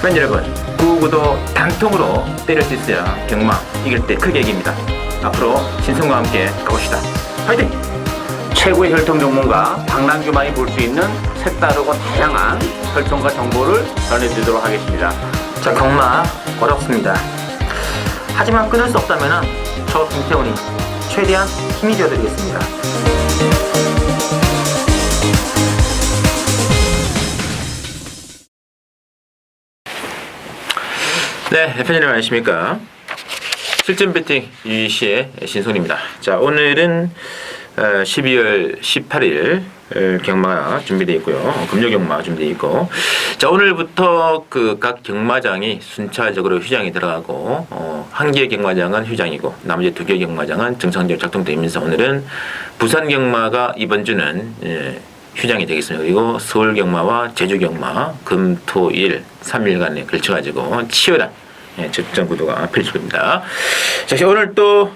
팬 여러분, 9구도 단통으로 때릴 수 있어야 경마 이길 때 크게 이깁니다. 앞으로 신성과 함께 가봅시다. 화이팅! 최고의 혈통 전문가 박남규만이 볼 수 있는 색다르고 다양한 혈통과 정보를 전해드리도록 하겠습니다. 자, 경마 어렵습니다. 하지만 끊을 수 없다면 저 김태훈이 최대한 힘이 되어드리겠습니다. 네, 팬 여러분 안녕하십니까? 실전 배팅 유이시의 신손입니다. 자, 오늘은 12월 18일 경마가 준비되어 있고요. 금요 경마 준비되어 있고, 자, 오늘부터 그 각 경마장이 순차적으로 휴장이 들어가고, 한 개 경마장은 휴장이고 나머지 두 개 경마장은 정상적으로 작동되면서 오늘은 부산 경마가 이번 주는 휴장이 되겠습니다. 그리고 서울 경마와 제주 경마 금, 토, 일 3일간에 걸쳐가지고 치열한 접전 구도가 펼쳐집니다. 자, 오늘 또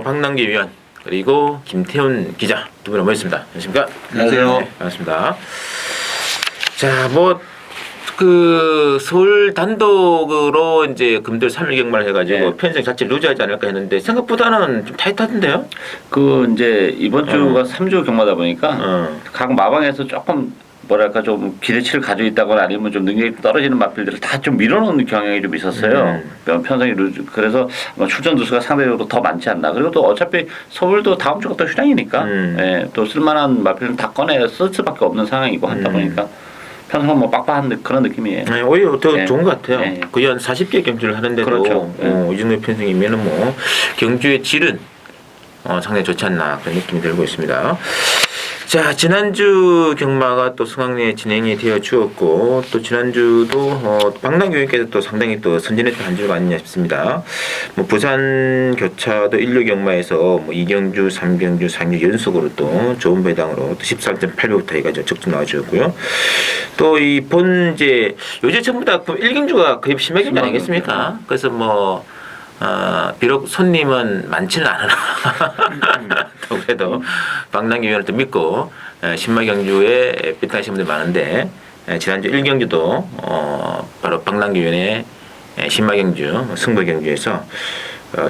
박남규 위원 그리고 김태훈 기자 두 분을 모셨습니다. 안녕하십니까? 안녕하세요. 네, 반갑습니다. 자, 그 서울 단독으로 이제 금토 3일 경마를 해가지고 편성 자체를 유지하지 않을까 했는데 생각보다는 좀 타이트하던데요? 이제 이번 주가 3주 경마다 보니까 각 마방에서 조금 뭐랄까 좀 기대치를 가지고 있다거나 아니면 좀 능력이 떨어지는 마필들을 다 좀 밀어놓는 경향이 좀 있었어요. 편성이 그래서 출전 두수가 상대적으로 더 많지 않나. 그리고 또 어차피 서울도 다음 주가 또 휴장이니까 또 쓸만한 마필을 다 꺼내 쓸 수밖에 없는 상황이고 하다 보니까 편성은 뭐 빡빡한 그런 느낌이에요. 네, 오히려 더 좋은 것 같아요. 거의 한 40개 경주를 하는데도 그렇죠. 이 정도 편성이면은 뭐 경주의 질은 상당히 좋지 않나 그런 느낌이 들고 있습니다. 자, 지난주 경마가 또 성황리에 진행이 되어 주었고, 또 지난주도 박남규 의원께서 또 상당히 또 선진했던 한 주가 아니냐 싶습니다. 뭐 부산 교차도 1류 경마에서 뭐 2경주, 3경주, 4경주 연속으로 또 좋은 배당으로 13.8배부터 해가지고 적중 나와주었고요. 또 이 본제 요새 전부 다 1경주가 거의 심하게 아니겠습니까? 그래서 비록 손님은 많지는 않으나 그래도 박남규 위원을 또 믿고 신마경주에 삐딱하신 분들 많은데, 지난주 1경주도 바로 박남규 위원의 신마경주 승부경주에서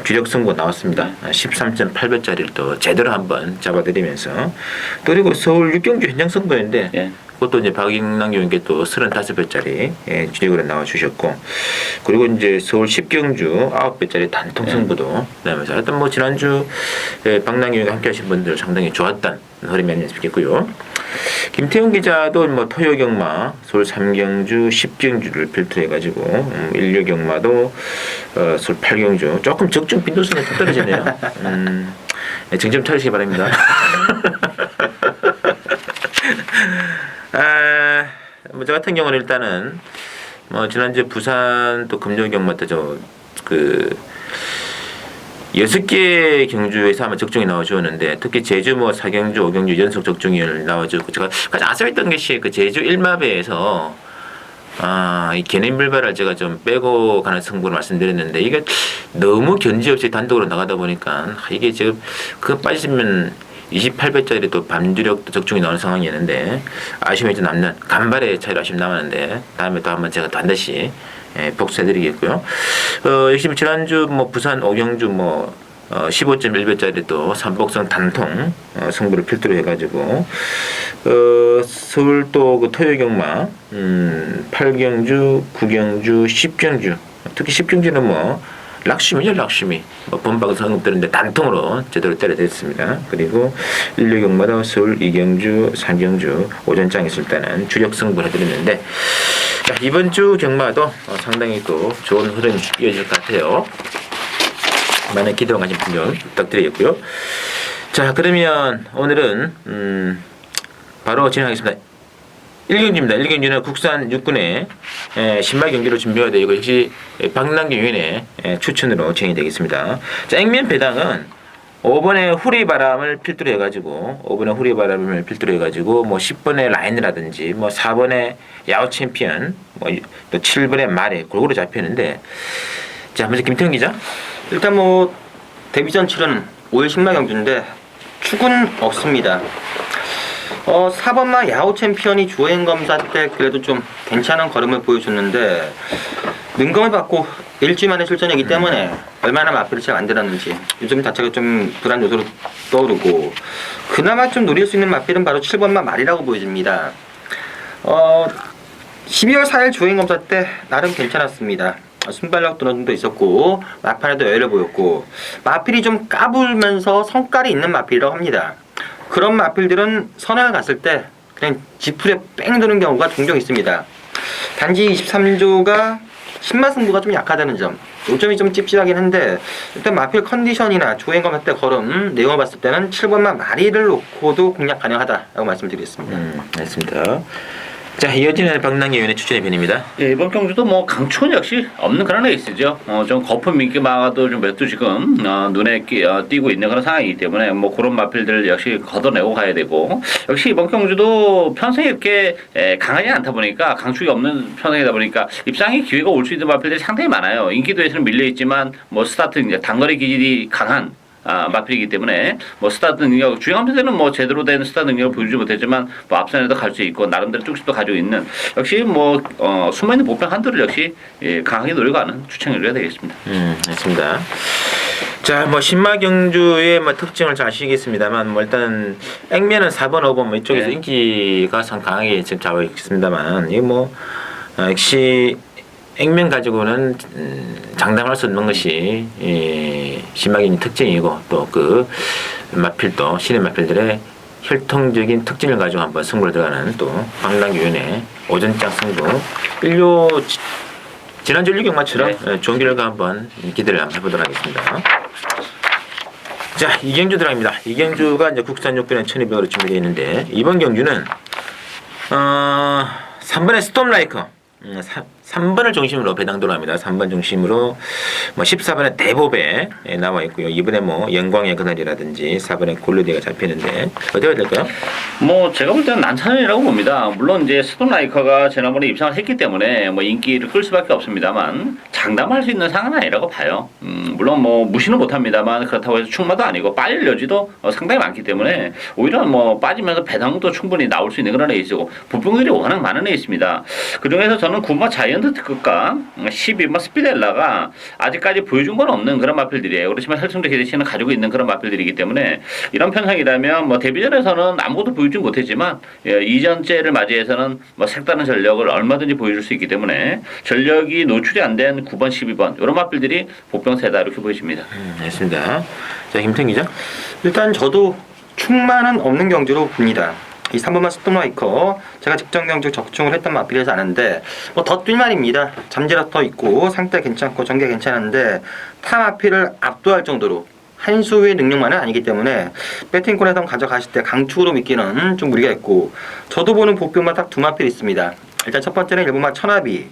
주력 승부가 나왔습니다. 13.8배짜리를 또 제대로 한번 잡아드리면서, 또 그리고 서울 6경주 현장 승부였는데 그것도 이제 박남규 위원께 또 35배짜리 주력으로 나와주셨고, 그리고 이제 서울 10경주 9배짜리 단통 승부도 그다음에 하여튼 뭐 지난주 박남규 위원과 함께 하신 분들 상당히 좋았던 흐름이 아니었겠고요. 김태훈 기자도 뭐 토요 경마 서울 3경주 10경주를 필두로 해가지고 1류 경마도 서울 8경주 조금 적중 빈도수는 좀 떨어지네요. 정점 차리시기 바랍니다. 저 같은 경우는 일단은 지난주 부산 또 금요 경마 때 6개 경주에서 아마 적중이 나와주었는데, 특히 제주 4경주, 5경주 연속 적중이 나와주고, 제가 가장 아쉬웠던 것이 그 제주 1마배에서 이 개념불발을 제가 좀 빼고 가는 승부를 말씀드렸는데, 이게 너무 견지 없이 단독으로 나가다 보니까 이게 지금 그거 빠지면 28배짜리 또 반주력 적중이 나오는 상황이었는데 아쉬움이 좀 남는 간발의 차이로 아쉬움 남았는데, 다음에 또 한번 제가 반드시 복수해드리겠고요. 역시 지난주 부산 5경주 15.1배짜리 또 삼복성 단통 승부를 필두로 해가지고 서울 또 그 토요 경마 8경주, 9경주, 10경주, 특히 10경주는 락심이죠, 락심이. 본방에서 언급되는데 단통으로 제대로 때려댔습니다. 그리고 1류 경마도 서울 2경주, 3경주 오전장에 있을 때는 주력 승부를 해드렸는데, 자, 이번 주 경마도 상당히 또 좋은 흐름이 이어질 것 같아요. 많은 기대와 관심 부탁드리겠고요. 자, 그러면 오늘은 바로 진행하겠습니다. 1경주입니다. 1경주는 국산 육군의 신마 경기로 준비가 되어 있고, 역시 박남규 위원의 추천으로 진행이 되겠습니다. 자, 액면 배당은 5번의 후리바람을 필두로 해가지고 10번의 라인이라든지 4번의 야후 챔피언, 또 7번의 말에 골고루 잡히는데, 자, 먼저 김태훈 기자. 일단 데뷔전 치른 5일 신마 경주인데 축은 없습니다. 4번마 야후 챔피언이 주행 검사 때 그래도 좀 괜찮은 걸음을 보여줬는데 능검을 받고 일주일 만에 출전이기 때문에 얼마나 마필을 잘 만들었는지 요즘 자체가 좀 불안 요소로 떠오르고 그나마 좀 노릴 수 있는 마필은 바로 7번마 말이라고 보여집니다. 12월 4일 주행 검사 때 나름 괜찮았습니다. 순발력 도전도 있었고 마판에도 여유를 보였고 마필이 좀 까불면서 성깔이 있는 마필이라고 합니다. 그런 마필들은 선행을 갔을 때 그냥 지풀에 뺑 도는 경우가 종종 있습니다. 단지 23조가 신마 승부가 좀 약하다는 점, 요점이 좀 찝찝하긴 한데 일단 마필 컨디션이나 주행 검사 때 걸음 내용을 봤을 때는 7번만 마리를 놓고도 공략 가능하다라고 말씀드리겠습니다. 알겠습니다. 자, 이어지는 박남기 위원의 추천의 편입니다. 예, 이번 경주도 뭐 강촌 역시 없는 그런 레이스죠. 좀 거품 민기 막아도 좀 몇 두 지금 눈에 띄고 있는 그런 상황이기 때문에 뭐 그런 마필들 역시 걷어내고 가야 되고 역시 이번 경주도 편성이 이렇게 강하지 않다 보니까 강축이 없는 편성이다 보니까 입상의 기회가 올 수 있는 마필들이 상당히 많아요. 인기도에서는 밀려 있지만 뭐 스타트 이제 단거리 기질이 강한 마필이기 때문에 뭐 스타트 능력 주행하면서 때는 뭐 제대로 된 스타트 능력을 보여주지 못했지만 뭐 앞선에도 갈 수 있고 나름대로 뚝심도 가지고 있는 역시 뭐 숨어있는 보편 한두를 역시 강하게 노려가는 추천을 해야 되겠습니다. 알겠습니다. 자, 뭐 신마 경주의 뭐 특징을 잘 아시겠습니다만 뭐 일단 액면은 4번, 5번 뭐 이쪽에서 네. 인기가 상 강하게 지금 잡아 있습니다만 이 뭐 역시 액면 가지고는 장담할 수 없는 것이 신마경의 특징이고 또 그 마필도 신의 마필들의 혈통적인 특징을 가지고 한번 승부를 들어가는 또 박남기 위원의 오전장 승부 지난주 1경마처럼 좋은 결과 한번 기대를 한번 해보도록 하겠습니다. 자, 이경주 들어갑니다. 이경주가 이제 국산 6번에 1200으로 준비되어 있는데 이번 경주는 3번의 스톰라이커 3번을 중심으로 배당 돌아갑니다. 3번 중심으로 뭐 14번에 대보배 나와 있고요. 이번에 뭐 영광의 그날이라든지 4번에 골르디가 잡히는데 어떻게 해야 될까요? 뭐 제가 볼 때는 난타전이라고 봅니다. 물론 이제 스톤라이커가 지난번에 입상을 했기 때문에 뭐 인기를 끌 수밖에 없습니다만 장담할 수 있는 상황은 아니라고 봐요. 물론 뭐 무시는 못합니다만 그렇다고 해서 충마도 아니고 빠질 여지도 상당히 많기 때문에 오히려 뭐 빠지면서 배당도 충분히 나올 수 있는 그런 레이스고 부평들이 워낙 많은 레이스입니다. 그 중에서 저는 9번 자이언트 특급과 12번 스피델라가 아직까지 보여준 건 없는 그런 마필들이에요. 그렇지만 혈통적 기대치는 가지고 있는 그런 마필들이기 때문에 이런 편성이라면 뭐 데뷔전에서는 아무것도 보여주지 못했지만 이전째를 맞이해서는 뭐 색다른 전력을 얼마든지 보여줄 수 있기 때문에 전력이 노출이 안 된 9번, 12번 이런 마필들이 복병세다 이렇게 보여집니다. 알겠습니다. 자, 김태형 기자. 일단 저도 충만은 없는 경주로 봅니다. 이 3번만 스톰라이커 제가 직전 경주 적중을 했던 마필에서 아는데 뭐 덧뛸 말입니다. 잠재력도 있고 상태 괜찮고 전개 괜찮은데 타 마필을 압도할 정도로 한 수의 능력만은 아니기 때문에 배팅권에서 가져가실 때 강축으로 믿기는 좀 무리가 있고 저도 보는 복병만 딱 두 마필이 있습니다. 일단 첫 번째는 1번마 천하비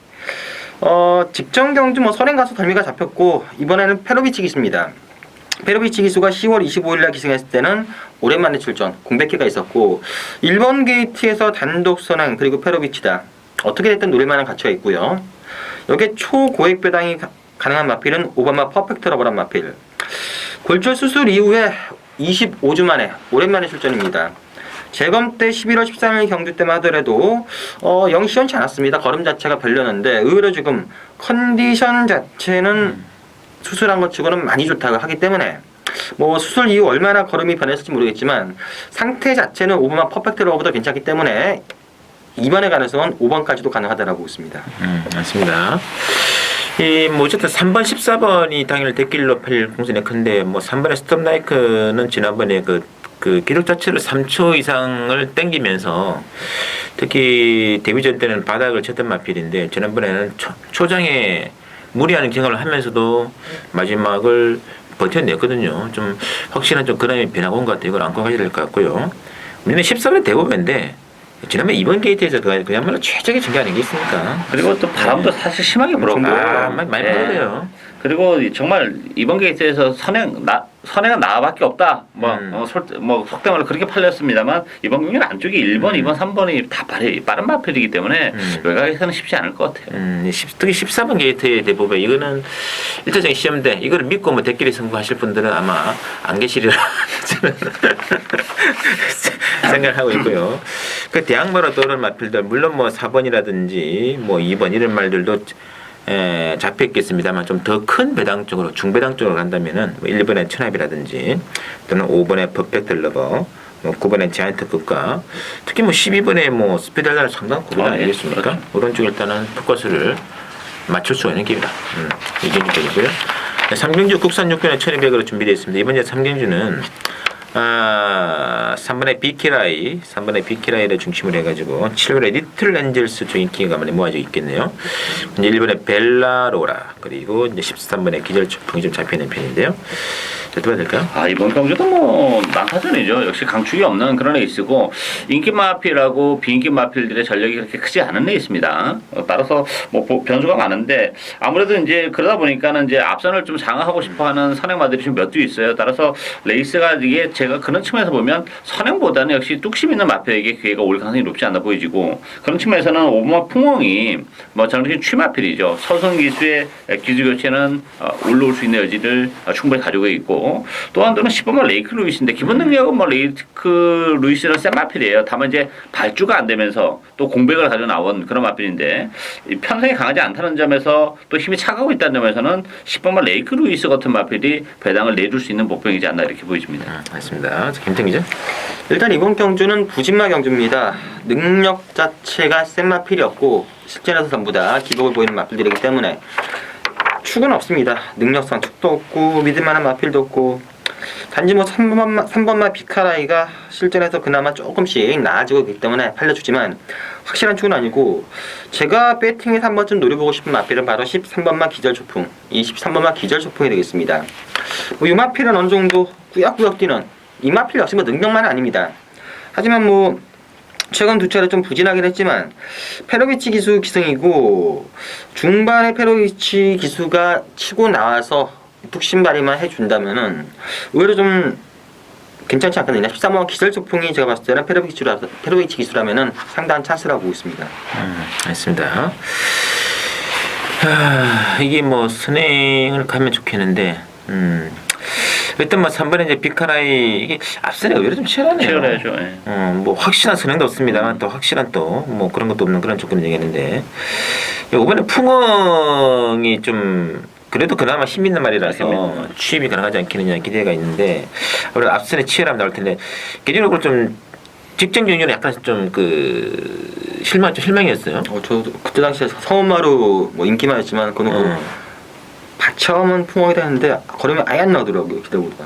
직전 경주 뭐 선행 가서 덜미가 잡혔고 이번에는 페로비치 기수입니다. 페로비치 기수가 10월 25일날 기승했을 때는 오랜만에 출전 공백기가 있었고 1번 게이트에서 단독 선행 그리고 페로비치다 어떻게 됐든 노릴만한 가치가 있고요. 여기에 초고액 배당이 가능한 마필은 5번마 퍼펙트러버란 마필 골절 수술 이후에 25주 만에 오랜만에 출전입니다. 재검 때 11월 13일 경주 때만 하더라도 영 시원치 않았습니다. 걸음 자체가 별로였는데 의외로 지금 컨디션 자체는 수술한 것 치고는 많이 좋다고 하기 때문에 뭐 수술 이후 얼마나 걸음이 변했을지 모르겠지만 상태 자체는 5번만 퍼펙트 러버도 괜찮기 때문에 이번에 가능성은 5번까지도 가능하다라고 있습니다. 맞습니다. 뭐 어쨌든 3번, 14번이 당일 대길로 팔릴 공산이 큰데 뭐 3번의 스톱라이크는 지난번에 그 기록 자체를 3초 이상을 땡기면서 특히 데뷔전 때는 바닥을 쳤던 마필인데 지난번에는 초장에 무리하는 경험을 하면서도 마지막을 버텨냈거든요. 좀 확실한 좀 그람이 변화가 온 것 같아요. 이걸 안고 가야 될 것 같고요. 우리는 14번에 대고배인데 지난번 2번 게이트에서 그야말로 최적의 전개 아니겠습니까? 그리고 또 바람도 사실 심하게 불었고 많이 불어요. 그리고 정말 이번 게이트에서 선행은 나밖에 없다. 뭐 속된 말로 그렇게 팔렸습니다만 이번 경기는 안쪽이 1번, 2번, 3번이 다 빠른 마필이기 때문에 외곽에서는 쉽지 않을 것 같아요. 특히 14번 게이트의 대부분 이거는 일차적인 시험대 이거를 믿고 뭐 대끼리 승부하실 분들은 아마 안 계시리라 저는 생각하고 있고요. 그 대항마로 떠오르는 마필들 물론 뭐 4번이라든지 뭐 2번 이런 말들도 잡혀 있겠습니다만 좀 더 큰 배당 쪽으로 중배당 쪽으로 간다면은 뭐 1번의 천합이라든지 또는 5번의 퍼펙트러버 뭐 9번의 자이언트 끝과 특히 뭐 12번의 뭐 스피드라는 상당한 고비 아니겠습니까? 그렇죠. 그런 쪽에 일단은 포커스를 맞출 수 있는 기회다. 이 경기이고요. 3경주 국산 육변의 1200으로 준비되어 있습니다. 이번 주 3경주는 3번의 비키라이를 중심으로 해가지고 7번의 리틀 엔젤스 쪽 인기가 많이 모아져 있겠네요. 이제 1번의 벨라로라 그리고 이제 13번의 기절초풍이 좀 잡혀있는 편인데요. 자, 또 봐야 될까요? 이번 경주도 뭐 난타전이죠. 역시 강축이 없는 그런 레이스고 인기 마필하고 비인기 마필들의 전력이 그렇게 크지 않은 레이스입니다. 따라서 뭐 변수가 많은데 아무래도 이제 그러다 보니까는 이제 앞선을 좀 장악하고 싶어하는 선행마들이 좀 몇 두 있어요. 따라서 레이스가 이게 제가 그런 측면에서 보면 선행보다는 역시 뚝심 있는 마필에게 기회가 올 가능성이 높지 않아 보이지고 그런 측면에서는 5번 풍엉이 뭐 전형적인 취마필이죠. 서성 기수의 기수 교체는 올라올 수 있는 여지를 충분히 가지고 있고 또 한 분은 10번만 레이크 루이스인데 기본 능력은 뭐 레이크 루이스는 센 마필이에요. 다만 이제 발주가 안 되면서 또 공백을 가지고 나온 그런 마필인데 편성이 강하지 않다는 점에서 또 힘이 차가고 있다는 점에서는 10번만 레이크 루이스 같은 마필이 배당을 내줄 수 있는 목표이지 않나 이렇게 보여집니다. 맞습니다. 김태기죠? 일단 이번 경주는 부진마 경주입니다. 능력 자체가 센 마필이 없고 실전에서 전부 다 기복을 보이는 마필들이기 때문에 축은 없습니다. 능력상 축도 없고 믿을만한 마필도 없고 단지 뭐 3번마 비카라이가 실전에서 그나마 조금씩 나아지고 있기 때문에 팔려주지만 확실한 축은 아니고 제가 배팅에서 한 번쯤 노려보고 싶은 마필은 바로 13번마 기절초풍 이 13번마 기절초풍이 되겠습니다. 뭐 이 마필은 어느 정도 꾸역꾸역 뛰는 이 마필 역시 뭐 능력만은 아닙니다. 하지만 뭐 최근 두 차례 좀 부진하긴 했지만 페로비치 기수 기승이고 중반에 페로비치 기수가 치고 나와서 뚝심발이만 해준다면은 의외로 좀 괜찮지 않겠느냐. 13번 기절초풍이 제가 봤을 때는 페로비치 기수라면은 상당한 찬스라고 보고 있습니다. 알겠습니다. 이게 뭐 선행을 가면 좋겠는데 일단 뭐 3번에 이제 비카라이 이게 앞선에 의외로 좀 치열하네요. 치열하죠. 예. 뭐 확실한 선행도 없습니다만 또 확실한 또 뭐 그런 것도 없는 그런 조건을 얘기했는데 이번에 풍엉이 좀 그래도 그나마 힘 있는 말이라서 취입이 가능하지 않겠느냐 기대가 있는데 아무래도 앞선에 치열함 나올 텐데 개인적으로 좀 직전 경기는 약간 좀 그 실망이었어요. 저도 그때 당시에 성원마루 뭐 인기만 했지만 그거는 처음은 풍엉이 되는데 걸으면 아예 안 나오더라고요. 기대보다.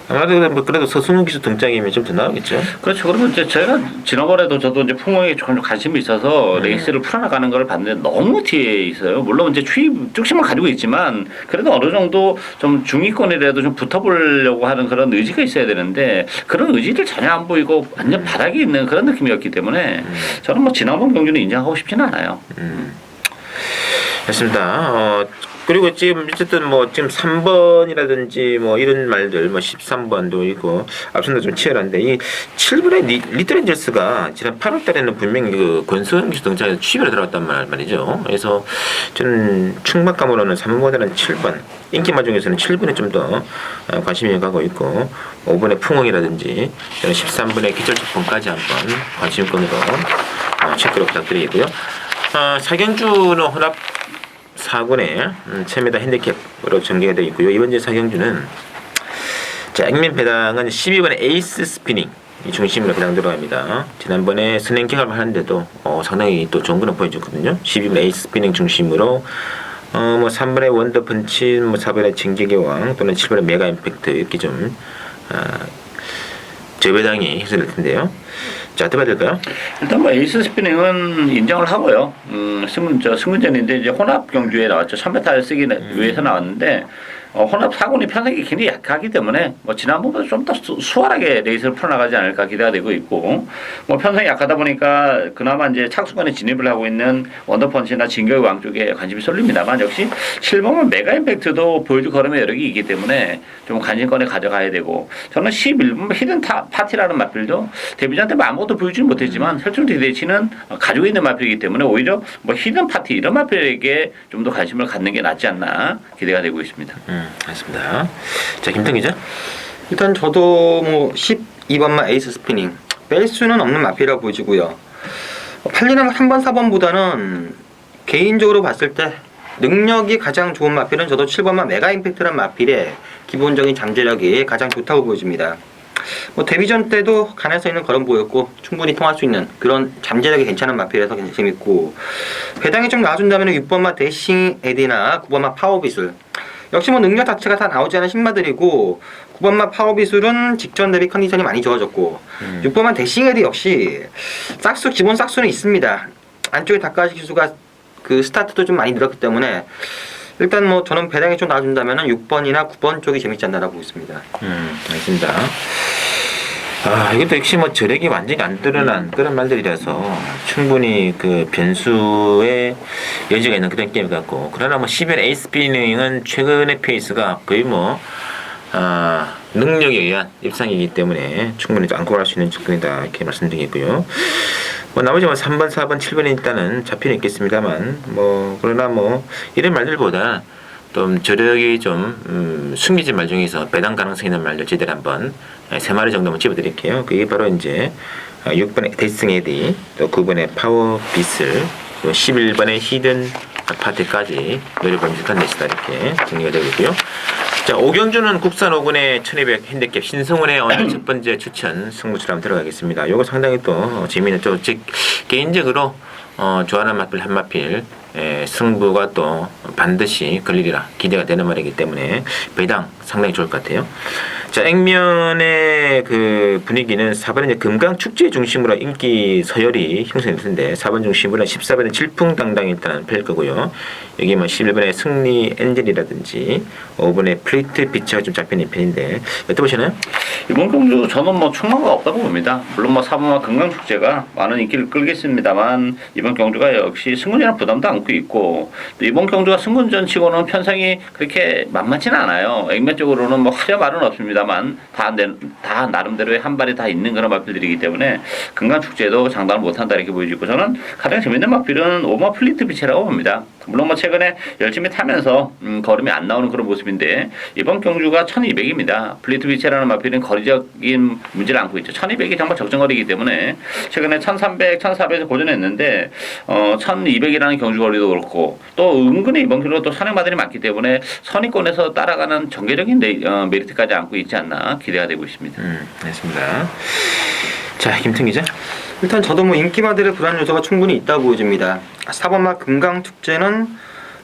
아마도 뭐 그래도 서승훈 기수 등장이면 좀 더 나오겠죠. 그렇죠. 그러면 이제 제가 지난번에도 저도 이제 풍엉에 조금 관심이 있어서 레이스를 풀어나가는 걸 봤는데 너무 뒤에 있어요. 물론 이제 뚝심을 가지고 있지만 그래도 어느 정도 좀 중위권이라도 좀 붙어보려고 하는 그런 의지가 있어야 되는데 그런 의지를 전혀 안 보이고 완전 바닥에 있는 그런 느낌이었기 때문에 저는 뭐 지난번 경기는 인정하고 싶지는 않아요. 맞습니다. 그리고 지금 어쨌든 뭐 지금 3번이라든지 뭐 이런 말들 뭐 13번도 있고 앞선도 좀 치열한데 이 7번의 리틀 엔젤스가 지난 8월 달에는 분명히 그 권소영 기수 등장해서 취입에 들어갔단 말이죠. 그래서 저는 충막감으로는 3번보다는 7번 인기마 중에서는 7번에 좀 더 관심이 가고 있고 5번의 풍엉이라든지 저는 13번의 기절초풍까지 한번 관심권으로 체크를 부탁드리고요. 4경주는 혼합 4군의 1000m 핸디캡으로 전개가 되어 있고요. 이번 주 4경주는 자, 액면 배당은 12번의 에이스 스피닝 이 중심으로 배당 들어갑니다. 지난번에 선행 경험을 하는데도 상당히 또 좋은 거는 보여줬거든요. 12번 에이스 스피닝 중심으로 뭐 3번의 원더 펀치, 뭐 4번의 징계의 왕 또는 7번의 메가 임팩트 이렇게 좀 저배당이 해설될 텐데요. 자, 어떻게 될까요? 일단 뭐 에이스 스피닝은 인정을 하고요. 승근전인데 이제 혼합 경주에 나왔죠. 1000m를 쓰기 위해서 나왔는데 혼합 사군이 편성이 굉장히 약하기 때문에 뭐 지난번보다 좀 더 수월하게 레이스를 풀어나가지 않을까 기대가 되고 있고 뭐 편성이 약하다 보니까 그나마 이제 착수권에 진입을 하고 있는 원더펀치나 진격의 왕 쪽에 관심이 쏠립니다만 역시 실버만 메가 임팩트도 보여줄 걸음의 여력이 있기 때문에 좀 관심권에 가져가야 되고 저는 11번 히든 파티라는 마필도 데뷔전한테 뭐 아무것도 보여주지 못했지만 혈중 디대치는 가지고 있는 마필이기 때문에 오히려 뭐 히든 파티 이런 마필에게 좀 더 관심을 갖는 게 낫지 않나 기대가 되고 있습니다. 알겠습니다. 자, 김태형 기자. 일단 저도 뭐 12번만 에이스 스피닝 뺄 수는 없는 마필이라 보이고요. 8리는 3번 4번보다는 개인적으로 봤을 때 능력이 가장 좋은 마필은 저도 7번만 메가 임팩트란 마필의 기본적인 잠재력이 가장 좋다고 보여집니다. 뭐 데뷔전 때도 가능성 있는 걸음 보였고 충분히 통할 수 있는 그런 잠재력이 괜찮은 마필이라서 굉장히 재밌고 배당이 좀 나와준다면 6번마 대싱 에디나 9번마 파워비술 역시 뭐 능력 자체가 다 나오지 않은 신마들이고 9번마 파워비술은 직전 대비 컨디션이 많이 좋아졌고 6번마 대싱 에디 역시 싹수 기본 싹수는 있습니다. 안쪽에 닭가시 기수가 그 스타트도 좀 많이 늘었기 때문에 일단 뭐 저는 배당이 좀 나와준다면 6번이나 9번 쪽이 재밌지 않나라고 보고 있습니다. 알겠습니다. 이것도 역시 뭐 저력이 완전히 안 드러난 그런 말들이라서 충분히 그 변수의 여지가 있는 그런 게임 같고 그러나 뭐 10의 에이스 비닝은 최근의 페이스가 거의 뭐 능력에 의한 입상이기 때문에 충분히 안고 갈 수 있는 접근이다 이렇게 말씀드리겠고요. 뭐 나머지 뭐 3번, 4번, 7번이 일단은 잡히는 있겠습니다만 뭐 그러나 뭐 이런 말들보다 좀 저력이 좀 숨기진 말 중에서 배당 가능성 있는 말들 제대로 한번 3마리 정도만 집어드릴게요. 그게 바로 이제 6번의 데스팅 에디, 또 9번의 파워 비슬, 또 11번의 히든 파트까지 노려보면 좋다는 것이다 이렇게 정리가 되고 있고요. 자, 오경주는 국산 5군의 1200 핸디캡 신성훈의 오늘 첫 번째 추천 승부처럼 들어가겠습니다. 요거 상당히 또 재미있는 또 개인적으로 좋아하는 마필 한 마필 승부가 또 반드시 걸리리라 기대가 되는 말이기 때문에 배당 상당히 좋을 것 같아요. 자, 액면의 그 분위기는 4번은 이제 금강축제 중심으로 인기 서열이 형성될 텐데 4번 중심으로 14번은 질풍당당히 일단 펼 거고요. 여기 뭐 11번의 승리 엔젤이라든지 5번의 플레이트 비치가 좀 잡히는 편인데 어떻게 보시나요? 이번 경주 저는 뭐 충망가 없다고 봅니다. 물론 뭐 4번마 금강축제가 많은 인기를 끌겠습니다만 이번 경주가 역시 승군이랑 부담도 안고 있고 또 이번 경주가 승군전 치고는 편성이 그렇게 만만치는 않아요. 액면적으로는 뭐 하려 말은 없습니다만 다 나름대로의 한 발이 다 있는 그런 마필들이기 때문에 금강축제도 장담을 못한다 이렇게 보여지고 저는 가장 재밌는 마필은 5번 플리트 비치라고 봅니다. 물론 뭐 최근에 열심히 타면서 걸음이 안 나오는 그런 모습인데 이번 경주가 1200입니다. 플리트 비치라는 마필은 거리적인 문제를 안고 있죠. 1200이 정말 적정거리이기 때문에 최근에 1300, 1400에서 고전했는데 1200이라는 경주 거리도 그렇고 또 은근히 이번 경주가 또 선행마들이 많기 때문에 선의권에서 따라가는 전개적인 메리트까지 안고 있지 않나 기대가 되고 있습니다. 알겠습니다. 자, 김태형 기자. 일단 저도 뭐 인기마들의 불안 요소가 충분히 있다고 보여집니다. 4번마 금강축제는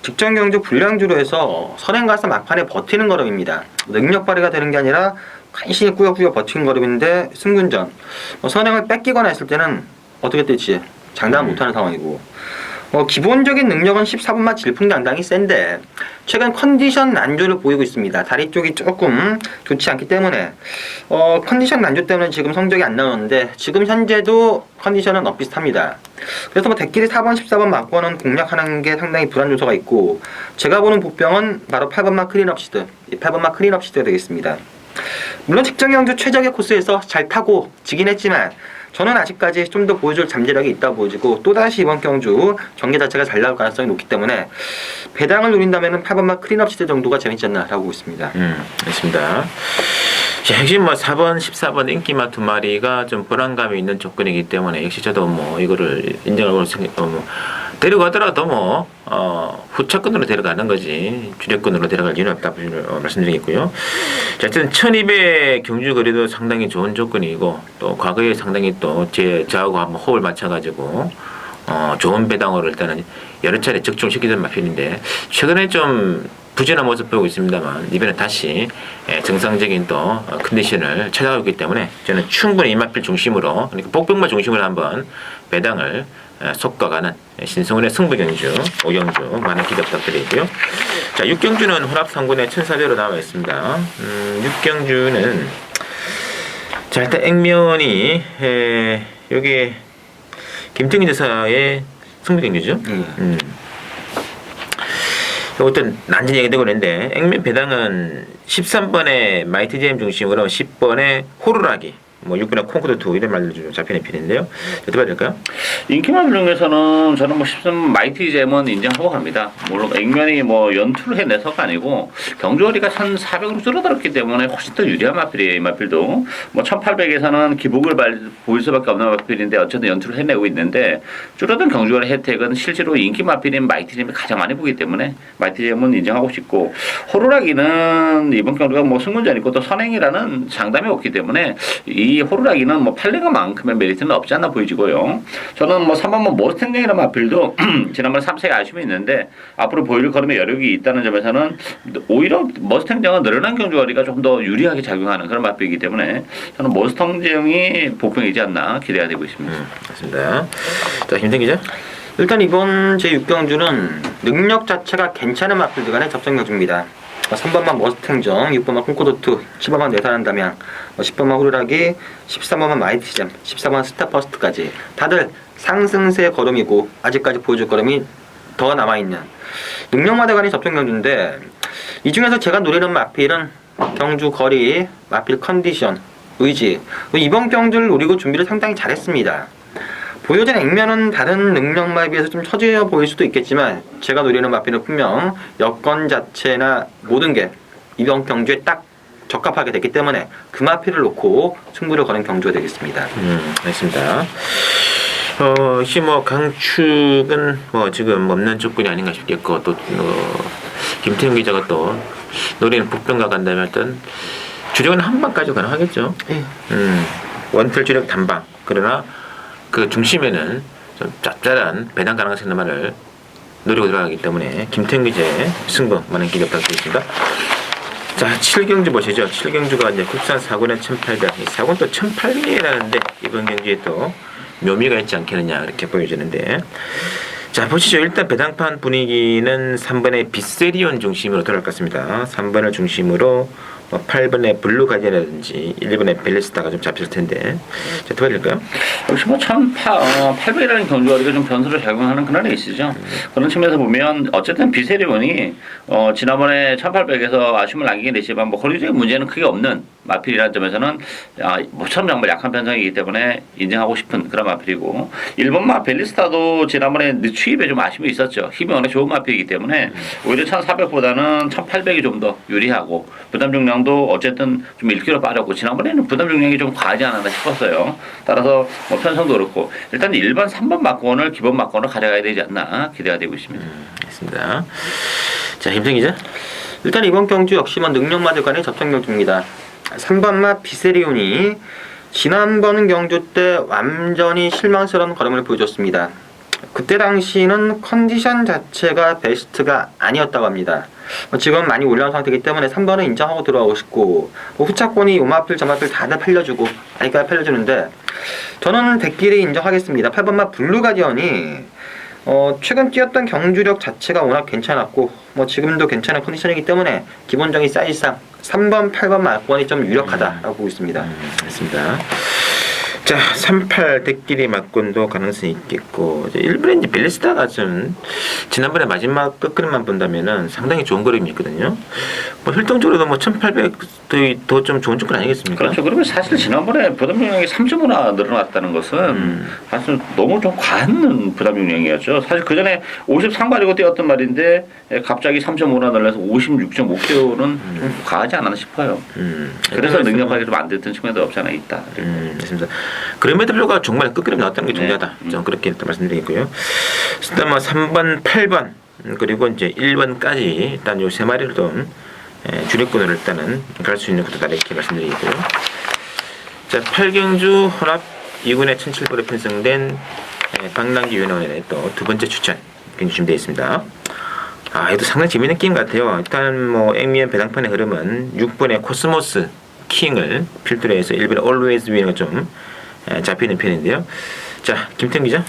직전 경주 불량주로 해서 선행 가서 막판에 버티는 걸음입니다. 능력 발휘가 되는 게 아니라 간신히 꾸역꾸역 버티는 걸음인데 승군전 선행을 뺏기거나 했을 때는 어떻게 될지 장담 못하는 상황이고 기본적인 능력은 14번마 질풍당당히 센데 최근 컨디션 난조를 보이고 있습니다. 다리 쪽이 조금 좋지 않기 때문에 컨디션 난조 때문에 지금 성적이 안 나오는데 지금 현재도 컨디션은 엇비슷합니다. 그래서 뭐 대끼리 4번, 14번 맞고는 공략하는 게 상당히 불안 요소가 있고 제가 보는 보병은 바로 8번마 클린업시드, 8번마 클린업시드가 되겠습니다. 물론 직전 경주 최적의 코스에서 잘 타고 지긴 했지만 저는 아직까지 좀 더 보여줄 잠재력이 있다고 보여지고 또다시 이번 경주 전개 자체가 잘 나올 가능성이 높기 때문에 배당을 노린다면 8번마 클린업 시대 정도가 재밌지 않나라고 보고 있습니다. 알겠습니다. 자, 핵심 뭐 4번, 14번 인기마 두 마리가 좀 불안감이 있는 조건이기 때문에 역시 저도 뭐 이거를 인정하고 데려가더라도 뭐 후차권으로 데려가는 거지 주력권으로 데려갈 이유는 없다 말씀드리겠고요. 자, 어쨌든 1200 경주 거리도 상당히 좋은 조건이고 또 과거에 상당히 또 저하고 한번 호흡을 맞춰가지고 좋은 배당으로 일단은 여러 차례 적중시키던 마필인데 최근에 좀 부진한 모습 보이고 있습니다만 이번에 다시 정상적인 또 컨디션을 찾아오기 때문에 저는 충분히 이 마필 중심으로 그러니까 복병마 중심으로 한번 배당을 속과가는 신성훈의 승부경주, 오경주 많은 기대 부탁드리고요. 자, 6경주는 혼합 3군에 1,400으로 나와 있습니다. 6경주는 자, 일단 액면이 여기 김정희 대사의 승부경주죠. 어떤 난진 얘기되고 있는데 액면 배당은 13번에 마이티 제임 중심으로 10번에 호루라기, 뭐 6번에 콩쿠드2 이런 말들 좀 잡혀있는 편인데요. 어떻게 봐야 될까요? 인기만 중에서는 저는 뭐 13번 마이티 잼은 인정하고 갑니다. 물론 액면이 뭐 연투를 해내서가 아니고 경주거리가 1,400으로 줄어들었기 때문에 훨씬 더 유리한 마필이에요. 이 마필도 뭐 1,800에서는 기복을 보일 수밖에 없는 마필인데 어쨌든 연투를 해내고 있는데 줄어든 경주거리 혜택은 실제로 인기 마필인 마이티 잼이 가장 많이 보기 때문에 마이티 잼은 인정하고 싶고, 호루라기는 이번 경주가 뭐 승문전 있고 또 선행이라는 장담이 없기 때문에 이 호루라기는 뭐 팔레가만큼의 메리트는 없지 않나 보이지고요. 저는 뭐 3번번 머스탱쟁이라는 마필도 지난번에 3세가 아쉬움이 있는데 앞으로 보여줄 걸음에 여력이 있다는 점에서는 오히려 머스탱쟁은 늘어난 경주거리가 좀 더 유리하게 작용하는 그런 마필이기 때문에 저는 머스탱쟁이 복병이지 않나 기대가 되고 있습니다. 맞습니다. 자, 김생 기자. 일단 이번 제6경주는 능력 자체가 괜찮은 마필들 간의 접전 경주입니다. 3번만 머스탱정, 6번만 콩코드2, 7번만 내산한다면, 10번만 호루라기, 13번만 마이티잼, 14번 스타퍼스트까지 다들 상승세 걸음이고 아직까지 보여줄 걸음이 더 남아있는 능력마다 간의 접전 경주인데, 이 중에서 제가 노리는 마필은 경주 거리, 마필 컨디션, 의지, 이번 경주를 노리고 준비를 상당히 잘했습니다. 보여진 액면은 다른 능력마에 비해서 좀 처지어 보일 수도 있겠지만 제가 노리는 마필은 분명 여건 자체나 모든 게 이번 경주에 딱 적합하게 됐기 때문에 그 마필을 놓고 승부를 거는 경주가 되겠습니다. 알겠습니다. 혹시 뭐 강축은 뭐 지금 없는 조건이 아닌가 싶겠고, 또 김태형 기자가 또 노리는 복병가 간다면 일단 주력은 한 방까지 가능하겠죠. 원틀 주력 단방, 그러나 그 중심에는 좀 짭짤한 배당 가능성 있는 말을 노리고 들어가기 때문에 김태형 기자의 승부 많은 기대 부탁드리겠습니다. 자, 7경주 보시죠. 7경주가 이제 국산 4군에 1,800, 4군 또 1,800이라는데 이번 경주에 또 묘미가 있지 않겠느냐 이렇게 보여지는데, 자, 보시죠. 일단 배당판 분위기는 3번의 비세리온 중심으로 돌아갈 것 같습니다. 3번을 중심으로 8번의 블루 가디언이라든지 1번의 벨리스타가 좀 잡힐 텐데, 자, 어떻게 될까요? 역시 뭐 1,800이라는 경주거리가 좀 변수를 작용하는 그런 레이스죠. 그런 측면에서 보면 어쨌든 비세리온이 지난번에 1,800에서 아쉬움을 남기긴 했지만 뭐 거리적인 문제는 크게 없는 마필이라는 점에서는 모처럼 정말 약한 편성이기 때문에 인정하고 싶은 그런 마필이고, 1번마 벨리스타도 지난번에 늦추입에 좀 아쉬움이 있었죠. 힘이 워낙 좋은 마필이기 때문에 오히려 1,400보다는 1,800이 좀 더 유리하고, 부담 중량도 어쨌든 좀 1kg 빠졌고 지난번에는 부담 중량이 좀 과하지 않았나 싶었어요. 따라서 뭐 편성도 그렇고 일단 1번, 3번 막권을 기본 막권으로 가져가야 되지 않나 기대가 되고 있습니다. 알겠습니다. 자, 김생 기자. 일단 이번 경주 역시만 능력마들 간의 접전 경주입니다. 3번마 비세리온이 지난번 경주 때 완전히 실망스러운 걸음을 보여줬습니다. 그때 당시는 컨디션 자체가 베스트가 아니었다고 합니다. 지금 많이 올라온 상태이기 때문에 3번은 인정하고 들어가고 싶고, 후차권이 요마필 저마필 다들 팔려주고 아니까 팔려주는데 저는 백길이 인정하겠습니다. 8번마 블루 가디언이 최근 뛰었던 경주력 자체가 워낙 괜찮았고 뭐 지금도 괜찮은 컨디션이기 때문에 기본적인 사이즈상 3번, 8번 막권이 좀 유력하다라고 보고 있습니다. 알겠습니다. 자, 38 대끼리 막권도 가능성이 있겠고, 이제 일본의 이제 벨리스타가 좀 지난번에 마지막 끝그림만 본다면은 상당히 좋은 그림이거든요. 뭐 활동적으로도 뭐 1,800도 더 좀 좋은 조건 아니겠습니까? 그렇죠. 그러면 사실 지난번에 부담 용량이 3.5나 늘어났다는 것은 사실 너무 좀 과한 부담 용량이었죠. 사실 그 전에 53 가지고 뛰었던 말인데 갑자기 3.5나 늘어나서 56.5kg는 좀 과하지 않았나 싶어요. 그래서 능력하게 좀 안 됐던 측면도 없지 않아 있다. 맞습니다. 그레메드로가 정말 끝그림 나왔다는 게 중요하다. 좀 그렇게 일단 말씀드리겠고요. 일단 뭐 3번, 8번 그리고 이제 1번까지 일단 요 세 마리를 좀 주력권으로 일단은 갈 수 있는 것도 다 이렇게 말씀드리겠고요. 자, 8경주 혼합 2군에 1,700으로 편성된 방랑기 위원회의 또 두 번째 추천 경주 준비되어 있습니다. 이것도 상당히 재밌는 게임 같아요. 일단 뭐 액면 배당판의 흐름은 6번의 코스모스 킹을 필두로 해서 1번의 Always Win가 좀 잡히는 편인데요. 자, 김태형 기자.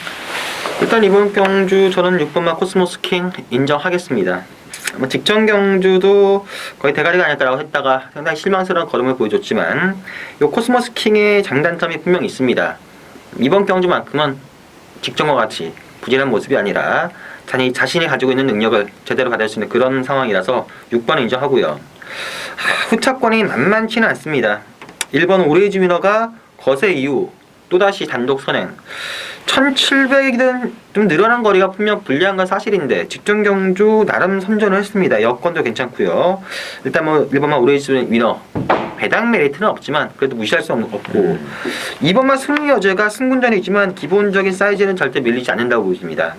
일단 이번 경주 저는 6번마 코스모스 킹 인정하겠습니다. 뭐 직전 경주도 거의 대가리가 아닐까라고 했다가 상당히 실망스러운 걸음을 보여줬지만 이 코스모스 킹의 장단점이 분명히 있습니다. 이번 경주만큼은 직전과 같이 부진한 모습이 아니라 자신이 가지고 있는 능력을 제대로 받을 수 있는 그런 상황이라서 6번을 인정하고요. 후차권이 만만치는 않습니다. 1번 오레이즈 위너가 거세 이후 또다시 단독 선행 1700이든 좀 늘어난 거리가 분명 불리한 건 사실인데 직전 경주 나름 선전을 했습니다. 여건도 괜찮고요. 일단 뭐 1번만 오레이즈 위너 배당 메리트는 없지만 그래도 무시할 수 없고 2번만 승리 여제가 승군전이지만 기본적인 사이즈는 절대 밀리지 않는다고 보입니다.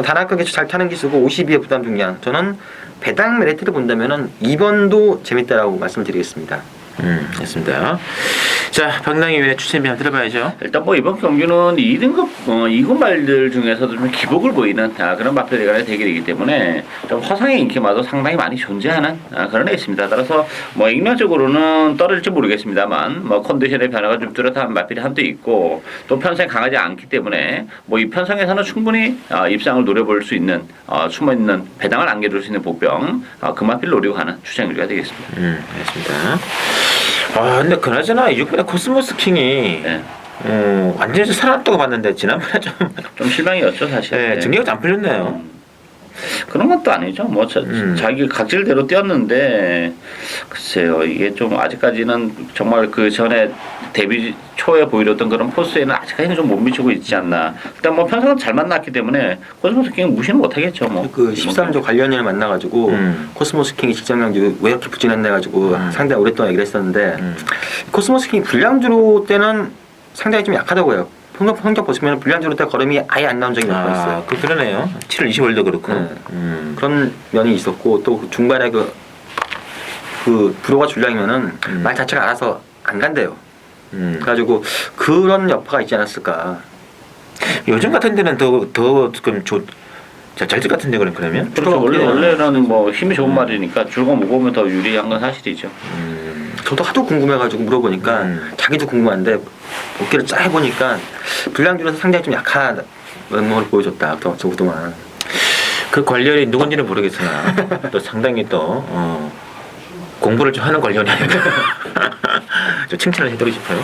단아까 잘 타는 기수고 52의 부담 중량 저는 배당 메리트를 본다면은 2번도 재밌다라고 말씀드리겠습니다. 됐습니다. 자, 박랑희위원의 추천비 한번 들어봐야죠. 일단 뭐 이번 경기는 2등급 2군 말들 중에서도 좀 기복을 보이는 그런 마필들 간의 대결이기 때문에 좀 화상의 인기마도 상당히 많이 존재하는 그런 애 있습니다. 따라서 뭐 ing면적으로는 떨어질지 모르겠습니다만 뭐 컨디션의 변화가 좀 뚜렷한 마필이 한도 있고 또 편성이 강하지 않기 때문에 뭐 이 편성에서는 충분히 입상을 노려볼 수 있는 숨어있는 배당을 안겨줄 수 있는 복병 그 마필 노리고 가는 추천 경기가 되겠습니다. 알겠습니다. 근데 그나저나 6번의 코스모스 킹이 네. 완전히 살아났다고 봤는데 지난번에 좀 실망이었죠 사실. 네, 전개가 안 풀렸네요. 그런 것도 아니죠. 뭐 자기 각질대로 뛰었는데 글쎄요 이게 좀 아직까지는 정말 그 전에 데뷔 초에 보여줬던 그런 포스에는 아직까지는 좀 못 미치고 있지 않나. 일단 뭐 편성은 잘 만났기 때문에 코스모스 킹은 무시는 못하겠죠. 뭐 그 13조 관련인을 만나가지고 코스모스 킹이 직전 경주 왜 이렇게 부진했나 해가지고 상당히 오랫동안 얘기를 했었는데 코스모스 킹이 불량주로 때는 상당히 좀 약하다고요. 성적 보시면 불량주로 때 걸음이 아예 안 나온 적이 몇 번 있어요. 그러네요. 7월 20월도 그렇고 그런 면이 있었고 또 중간에 그 불호가 줄량이면은 말 자체가 알아서 안 간대요. 그래가지고 그런 여파가 있지 않았을까. 요즘 같은 데는 더 그럼 잘질 같은데 그러면? 그렇죠. 원래는 뭐 힘이 좋은 말이니까 줄과 무거우면 더 유리한 건 사실이죠. 저도 하도 궁금해가지고 물어보니까 자기도 궁금한데 어깨를 쫙 해보니까 불량주로서 상당히 좀 약한 면모를 보여줬다. 저 그동안 그 관련이 누군지는 모르겠으나 또 상당히 또 공부를 좀 하는 관련이 아닐까 좀 칭찬을 해드리고 싶어요.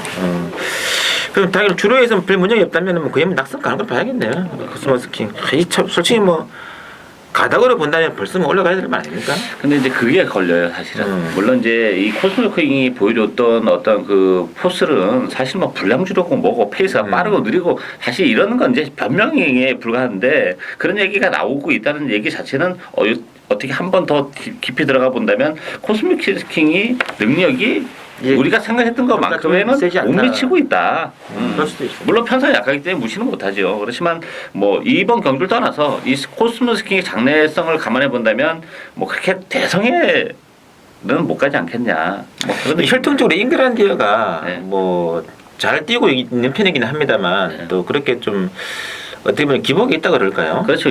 그럼 당연히 주로에서 별 문제가 없다면 뭐 그야말로 낙선 가는 걸 봐야겠네요. 코스모스 킹. 솔직히 뭐 가닥으로 본다면 벌써 뭐 올라가야 될 말 아닙니까? 근데 이제 그게 걸려요 사실은. 물론 이제 이 코스모스 킹이 보여줬던 어떤 그 포스는 사실 뭐 불량주로고 뭐고 페이스가 빠르고 느리고 사실 이런 건 이제 변명에 불과한데 그런 얘기가 나오고 있다는 얘기 자체는 어떻게 한 번 더 깊이 들어가 본다면 코스모스 킹이 능력이 우리가 생각했던 것만큼에는 못 미치고 있다. 그럴 수도 있어요. 물론 편성이 약하기 때문에 무시는 못하죠. 그렇지만 뭐 이번 경주를 떠나서 이 코스모스 킹의 장래성을 감안해 본다면 뭐 그렇게 대성에는 못 가지 않겠냐. 뭐 그런 혈통적으로 잉글란드가 네. 뭐 잘 뛰고 있는 편이긴 합니다만 또 그렇게 좀 어떻게 보면 기복이 있다 그럴까요? 그렇죠.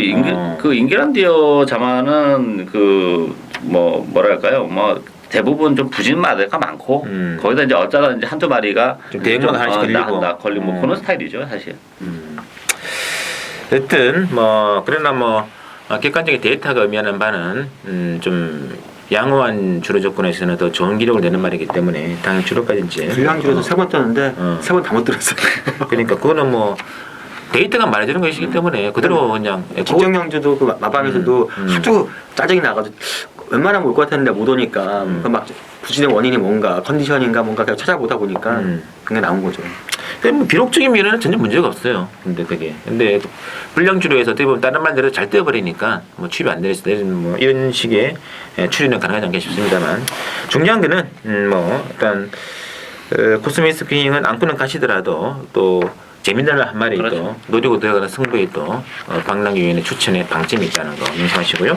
그 잉글란디어 자만은 그 뭐 뭐랄까요? 뭐 대부분 좀 부진 마대가 많고 거기다 이제 어쩌다 이제 한두 마리가 좀 대응만 하나씩 걸리고 뭐 그런 스타일이죠 사실. 여튼 뭐 그러나 뭐 객관적인 데이터가 의미하는 바는 좀 양호한 주로 조건에서는 더 좋은 기록을 내는 말이기 때문에 당연히 주로까지 이제 불량주로도 3번 떴는데 3번 다 못 들었어요. 그러니까 그거는 뭐 데이터가 말해주는 것이기 때문에 그대로 그냥 직전 경주도 그 마방에서도 아주 짜증이 나가지고 웬만하면 올 것 같았는데 못 오니까 막 부진의 원인이 뭔가 컨디션인가 뭔가 그냥 찾아보다 보니까 그게 나온 거죠. 근데 뭐 비록적인 면에는 전혀 문제가 없어요. 근데 불량주로에서 어떻게 보면 다른 말대로 잘 떼어버리니까 뭐 취입이 안 되는 뭐 이런 식의 추리는 가능하지 않겠 싶습니다만 중요한 거는 뭐 일단 코스모스 킹은 안고는 가시더라도 또 재밌는 한 마리 그렇죠. 또 노리고 들어가는 승부에 또 박랑기 위원의 추천에 방점이 있다는 거 명심하시고요.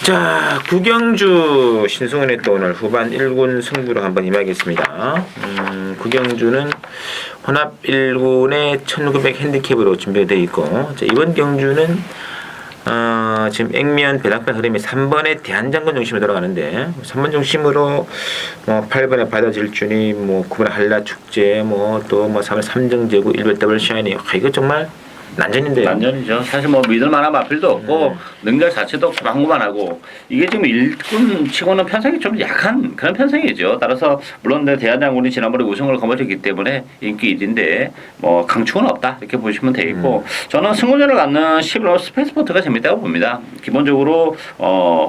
자, 구경주 신승훈의 또 오늘 후반 1군 승부로 한번 임하겠습니다. 구경주는 혼합 1군에 1900 핸디캡으로 준비되어 있고 자, 이번 경주는 지금 액면 배당권 흐름이 3번의 대한장군 중심으로 돌아가는데 3번 중심으로 8번에 바다질주니 9번에 한라축제 또 3번 삼정제구 1번 더블 샤이니 이거 정말 난전인데요. 난전이죠. 사실 믿을 만한 마필도 없고 능력 자체도 망고만하고 이게 지금 일군 치고는 편성이 좀 약한 그런 편성이죠. 따라서 물론 대한장군이 지난번에 우승을 거머쥐었기 때문에 인기 1인데 강축은 없다 이렇게 보시면 되겠고 저는 승부전을 갖는 11호 스페이스포트가 재밌다고 봅니다. 기본적으로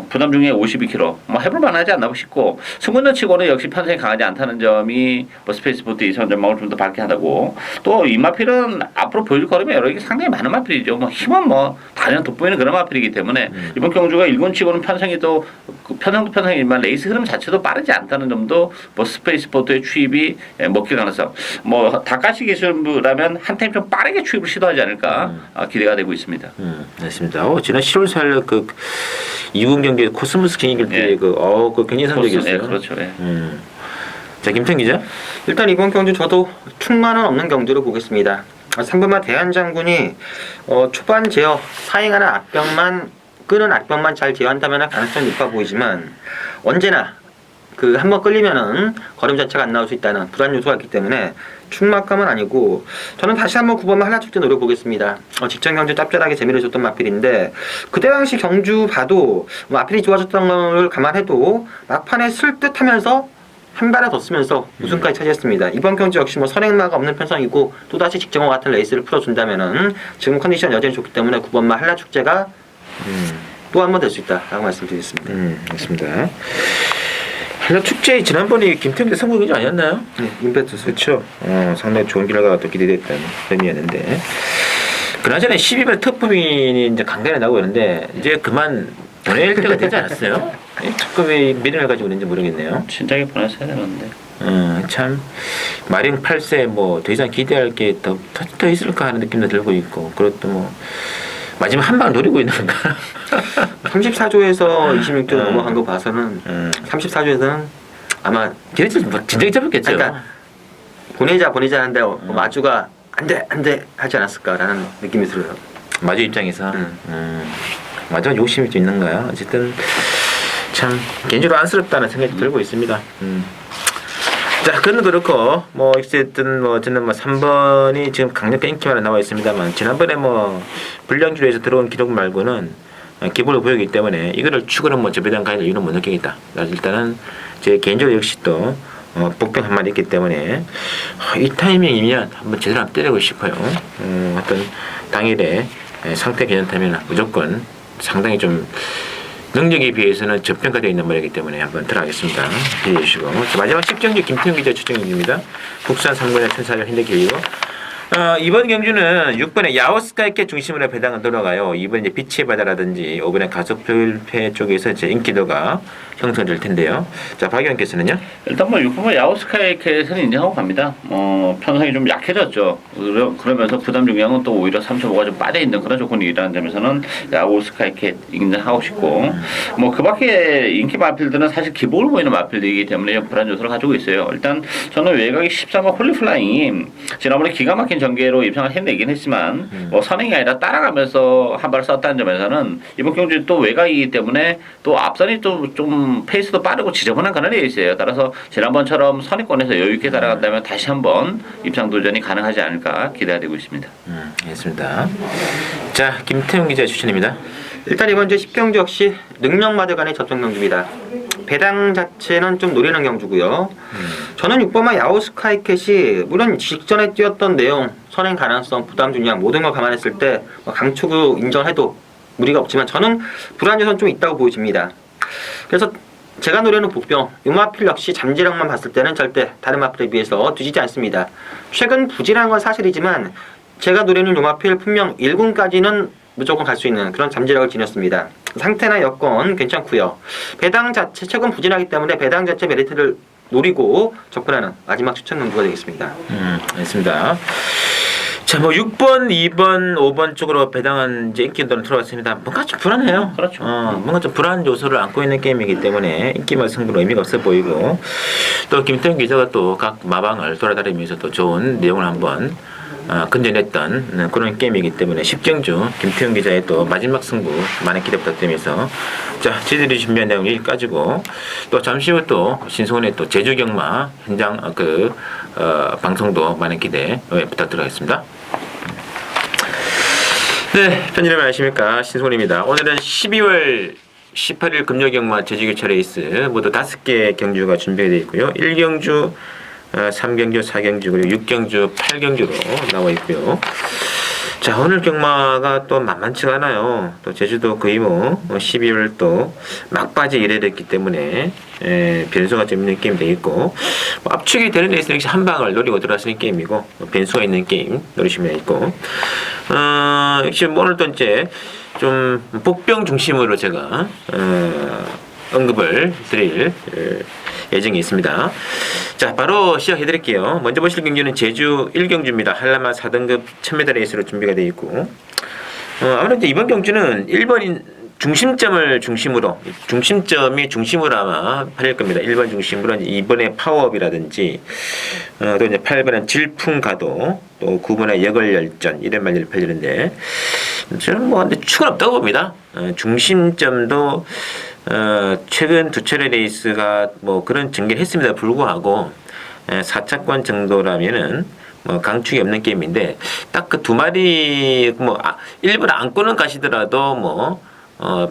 부담 중에 52kg 해볼 만하지 않나 싶고 승부전 치고는 역시 편성이 강하지 않다는 점이 스페이스포트 이선 전망을 좀 더 밝게 하다고 또 이 마필은 앞으로 보여줄 걸음이 여러 개 상당히 많은 마필이죠. 힘은 단연 돋보이는 그런 마필이기 때문에 이번 경주가 일본치고는 편성이 또 편성도 편성이지만 레이스 흐름 자체도 빠르지 않다는 점도 스페이스포트의 추입이 먹힐 가능성. 다카시 기술부라면 한 타임 좀 빠르게 추입을 시도하지 않을까 기대가 되고 있습니다. 맞습니다. 지난 10월 4일 그 이군 경기 코스모스 킹 때 굉장히 상적이었어요. 그렇죠. 자, 김태형 기자. 일단 이번 경주 저도 충만은 없는 경주로 보겠습니다. 3번마 대한장군이 초반 제어 사행하는 끄는 악병만 잘 제어한다면 가능성이 높아 보이지만 언제나 한번 끌리면은 걸음 자체가 안 나올 수 있다는 불안 요소가 있기 때문에 충막감은 아니고 저는 다시 한번 9번마 한라축제 노려보겠습니다. 직전 경주 짭짤하게 재미를 줬던 마필인데 그때 당시 경주 봐도 마필이 좋아졌던 걸 감안해도 막판에 쓸 듯하면서 한 발을 더 쓰면서 우승까지 차지했습니다. 이번 경주 역시 선행마가 없는 편성이고 또다시 직전과 같은 레이스를 풀어준다면은 지금 컨디션 여전히 좋기 때문에 9번마 한라축제가 또 한 번 될 수 있다라고 말씀드리겠습니다. 맞습니다. 한라축제 지난번에 김태형제 선거 경주 아니었나요? 네, 임페투스. 그렇죠. 상당히 좋은 결과가 또 기대됐던 의미였는데 그나저나 12번 특품이 이제 강단에 나오고 있는데 이제 그만 보낼 때가 되지 않았어요? 자꾸 왜 미련을 가지고 있는지 모르겠네요. 진작에 보냈어야 되는데. 참 마령 8세 더 이상 기대할 게 더 있을까 하는 느낌도 들고 있고 그것도 마지막 한 방을 노리고 있는 건가? 34조에서 26조 넘어간 거 봐서는 34조에서는 아마 기대치 진작에 잡았겠죠. 그러니까 보내자 하는데 마주가 안돼 하지 않았을까라는 느낌이 들어요. 마주 입장에서 마주가 욕심이 좀 있는가요? 어쨌든 참 개인적으로 안쓰럽다는 생각이 들고 있습니다. 자, 그건 그렇고 어쨌든 저는 3번이 지금 강력한 인기만 나와 있습니다만 지난번에 불량주에서 들어온 기록 말고는 기본을 보이기 때문에 이거를 추구는 저배당 가야 될 이유는 못 느끼겠다. 일단은 제 개인적으로 역시 또 복병 한 마디 있기 때문에 이 타이밍이면 한번 제대로 한번 때리고 싶어요. 어떤 당일에 상태 괜찮다면 무조건 상당히 좀 능력에 비해서는 저평가되어 있는 모양이기 때문에 한번 들어가겠습니다. 기대해 주시고 마지막 10경기 김태형 기자 추천입니다. 국산 3군의 천사를 현대기이고 이번 경주는 6번에 야오스카이케 중심으로 배당은 돌아가요. 2번 이제 빛의 바다라든지 5번에 가속표일패 쪽에서 이제 인기도가 형성될 텐데요. 자, 박 의원께서는요? 일단 6번마 야오스카이케에서는 인정하고 갑니다. 편성이 좀 약해졌죠. 그러면서 부담 중량은 또 오히려 3.5가 좀 빠져있는 그런 조건이라는 점에서는 야오스카이케 인정하고 싶고 그 밖에 인기 마필들은 사실 기복을 보이는 마필들이기 때문에 불안 요소를 가지고 있어요. 일단 저는 외곽이 13번 홀리플라잉이 지난번에 기가 막힌 전개로 입상을 해내긴 했지만 선행이 아니라 따라가면서 한 발 썼다는 점에서는 이번 경주 또 외곽이기 때문에 또 앞선이 좀 페이스도 빠르고 지저분한 그런 레이스예요. 따라서 지난번처럼 선행권에서 여유 있게 따라간다면 다시 한번 입상 도전이 가능하지 않을까 기대가 되고 있습니다. 알겠습니다. 자, 김태형 기자 추천입니다. 일단 이번 주 10경주 역시 능력마들 간의 접전 경주입니다. 배당 자체는 좀 노리는 경주고요. 저는 6번마 야오스카이켓이 물론 직전에 뛰었던 내용, 선행 가능성, 부담 중량 모든 걸 감안했을 때 강축으로 인정해도 무리가 없지만 저는 불안 요소는 좀 있다고 보여집니다. 그래서 제가 노리는 복병, 유마필 역시 잠재력만 봤을 때는 절대 다른 마필에 비해서 뒤지지 않습니다. 최근 부진한 건 사실이지만 제가 노리는 유마필 분명 1군까지는 무조건 갈 수 있는 그런 잠재력을 지녔습니다. 상태나 여건 괜찮고요. 배당 자체 최근 부진하기 때문에 배당 자체 메리트를 노리고 접근하는 마지막 추천 경주가 되겠습니다. 알겠습니다. 자, 6번, 2번, 5번 쪽으로 배당은 이제 인기도는 들어왔습니다. 뭔가 좀 불안해요. 그렇죠. 뭔가 좀 불안 요소를 안고 있는 게임이기 때문에 인기만 승부는 의미가 없어 보이고 또 김태형 기자가 또 각 마방을 돌아다니면서 또 좋은 내용을 한번 건져냈던 그런 게임이기 때문에 10경주 김태형 기자의 또 마지막 승부 많은 기대 부탁드리면서 자 저희들이 준비한 내용 여기까지고 또 잠시 후 또 신성훈의 또 제주 경마 현장 방송도 많은 기대 부탁드리겠습니다. 네, 편집님 안녕하십니까, 신성훈입니다. 오늘은 12월 18일 금요경마 제주교차 레이스 모두 5개 경주가 준비되어 있고요. 1경주, 3경주, 4경주, 그리고 6경주, 8경주로 나와 있고요. 자, 오늘 경마가 또 만만치가 않아요. 또 제주도 거의 12월 또 막바지에 이르렀기 때문에 변수가 좀 있는 게임 되겠고, 압축이 되는 레이스는 역시 한 방을 노리고 들어가시는 게임이고, 변수가 있는 게임 노리시면 있고, 역시 오늘 또 이제 좀 복병 중심으로 제가 언급을 드릴 예정이 있습니다. 자, 바로 시작해 드릴게요. 먼저 보실 경기는 제주 1경주입니다. 한라마 4등급 1000m 레이스로 준비가 되어 있고, 아무래도 이번 경주는 1번인 중심점을 중심으로, 중심점이 중심으로 아마 팔릴 겁니다. 1번 중심으로 2번의 파워업이라든지, 또 이제 8번은 질풍가도, 또 9번의 역을열전, 이런 말들이 팔리는데, 저는 근데 축은 없다고 봅니다. 중심점도, 최근 두 차례 레이스가 그런 전개를 했음에도 불구하고, 4차권 정도라면은, 강축이 없는 게임인데, 딱 그 두 마리, 일부러 안고는 가시더라도,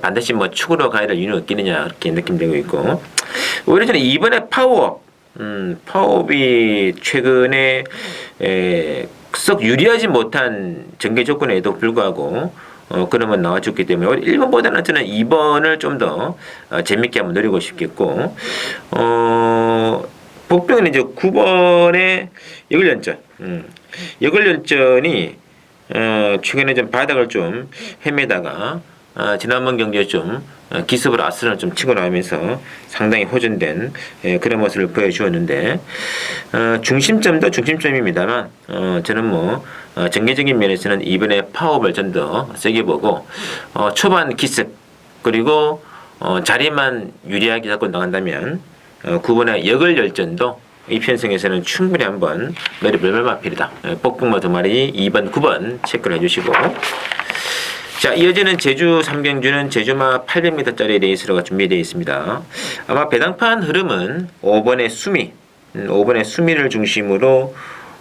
반드시 축으로 가야 될 이유는 없겠느냐, 이렇게 느낌되고 있고. 오히려 저는 이번에 파워업이 최근에, 썩 유리하지 못한 전개 조건에도 불구하고, 그러면 나와줬기 때문에 1번보다는 저는 2번을 좀 더 재밌게 한번 노리고 싶겠고, 복병은 이제 9번의 역을연전. 역을연전이 최근에 좀 바닥을 좀 헤매다가 지난번 경기에 좀 기습으로 아스를 좀 치고 나오면서 상당히 호전된 그런 모습을 보여주었는데, 중심점도 중심점입니다만, 저는 전개적인 면에서는 이번에 파워업을 좀 더 세게 보고, 초반 기습, 그리고 자리만 유리하게 잡고 나간다면 9번의 역을열전도 이 편성에서는 충분히 한번 노려볼 만필이다. 복병마 2마리 2번, 9번 체크를 해주시고, 자, 이어지는 제주 3경주는 제주마 800m짜리 레이스로가 준비되어 있습니다. 아마 배당판 흐름은 5번의 수미, 5번의 수미를 중심으로